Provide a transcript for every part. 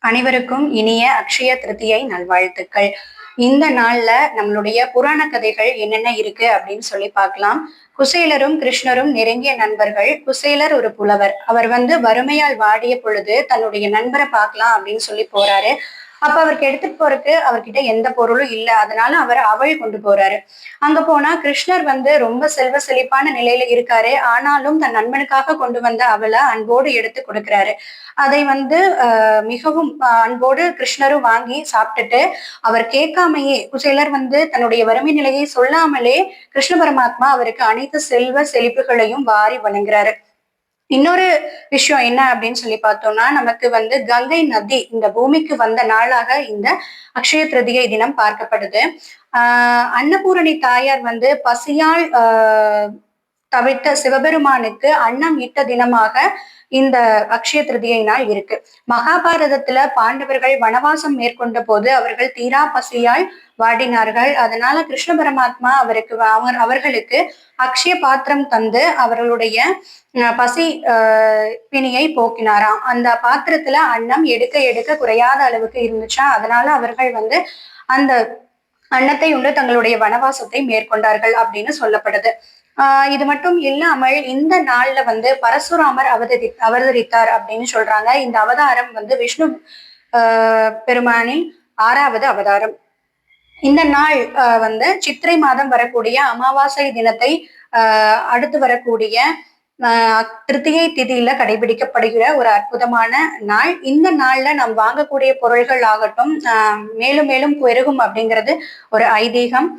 அனைவருக்கும் இனிய அக்ஷய திருதியை நல்வாழ்த்துக்கள். இந்த நாள்ல நம்மளுடைய புராண கதைகள் என்னென்ன இருக்கு அப்படின்னு சொல்லி பார்க்கலாம். குசேலரும் கிருஷ்ணரும் நெருங்கிய நண்பர்கள். குசேலர் ஒரு புலவர். அவர் வறுமையால் வாடிய பொழுது தன்னுடைய நண்பரை பார்க்கலாம் அப்படின்னு சொல்லி போறாரு. அப்ப அவருக்கு எடுத்துட்டு போறதுக்கு அவர்கிட்ட எந்த பொருளும் இல்ல. அதனால அவர் அவள் கொண்டு போறாரு. அங்க போனா கிருஷ்ணர் ரொம்ப செல்வ செழிப்பான நிலையில இருக்காரு. ஆனாலும் தன் நண்பனுக்காக கொண்டு வந்த அவளை அன்போடு எடுத்து கொடுக்கிறாரு. அதை மிகவும் அன்போடு கிருஷ்ணரும் வாங்கி சாப்பிட்டுட்டு அவர் கேட்காமையே குசேலர் தன்னுடைய வறுமை நிலையை சொல்லாமலே கிருஷ்ண பரமாத்மா அவருக்கு அனைத்து செல்வ செழிப்புகளையும் வாரி வழங்குறாரு. இன்னொரு விஷயம் என்ன அப்படின்னு சொல்லி பார்த்தோம்னா, நமக்கு கங்கை நதி இந்த பூமிக்கு வந்த நாளாக இந்த அக்ஷய திருதியை தினம் பார்க்கப்படுது. அன்னபூரணி தாயார் பசியால் தவித்த சிவபெருமானுக்கு அன்னம் இட்ட தினமாக இந்த அக்ஷய திருதியை நாள் இருக்கு. மகாபாரதத்துல பாண்டவர்கள் வனவாசம் மேற்கொண்ட போது அவர்கள் தீரா பசியால் வாடினார்கள். அதனால கிருஷ்ண பரமாத்மா அவர்களுக்கு அக்ஷய பாத்திரம் தந்து அவர்களுடைய பசி பிணியை போக்கினாராம். அந்த பாத்திரத்துல அன்னம் எடுக்க எடுக்க குறையாத அளவுக்கு இருந்துச்சா. அதனால அவர்கள் அந்த அன்னத்தை உண்டு தங்களுடைய வனவாசத்தை மேற்கொண்டார்கள் அப்படின்னு சொல்லப்படுது. இது மட்டும் இல்லாமல் இந்த நாள்ல பரசுராமர் அவதரித்தார் அப்படின்னு சொல்றாங்க. இந்த அவதாரம் விஷ்ணு பெருமானின் 6வது அவதாரம். இந்த நாள் சித்திரை மாதம் வரக்கூடிய அமாவாசை தினத்தை அடுத்து வரக்கூடிய திருத்தியை திதியில கடைபிடிக்கப்படுகிற ஒரு அற்புதமான நாள். இந்த நாள்ல நாம் வாங்கக்கூடிய பொருள்கள் ஆகட்டும் மேலும் மேலும் பெருகும் அப்படிங்கிறது ஒரு ஐதீகம்.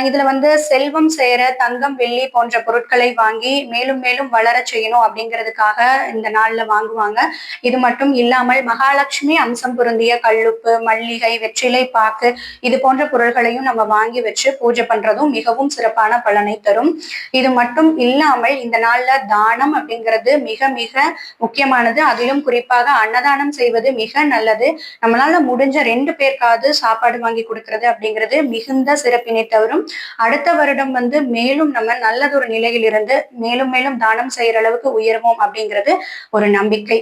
இதுல செல்வம் சேர தங்கம் வெள்ளி போன்ற பொருட்களை வாங்கி மேலும் மேலும் வளர செய்யணும் அப்படிங்கிறதுக்காக இந்த நாள்ல வாங்குவாங்க. இது மட்டும் இல்லாமல் மகாலட்சுமி அம்சம் பொருந்திய கல்லுப்பு, மல்லிகை, வெற்றிலை பாக்கு இது போன்ற பொருள்களையும் நம்ம வாங்கி வச்சு பூஜை பண்றதும் மிகவும் சிறப்பான பலனை தரும். இது மட்டும் இல்லாமல் இந்த நாள்ல தானம் அப்படிங்கிறது மிக மிக முக்கியமானது. அதிலும் குறிப்பாக அன்னதானம் செய்வது மிக நல்லது. நம்மளால முடிஞ்ச 2 பேருக்காவது சாப்பாடு வாங்கி கொடுக்கறது அப்படிங்கிறது மிகுந்த சிறப்பினை தவறும். அடுத்த வருடம் மேலும் நம்ம நல்லதொரு நிலையில் இருந்து மேலும் மேலும் தானம் செய்யற அளவுக்கு உயர்வோம் அப்படிங்கிறது ஒரு நம்பிக்கை.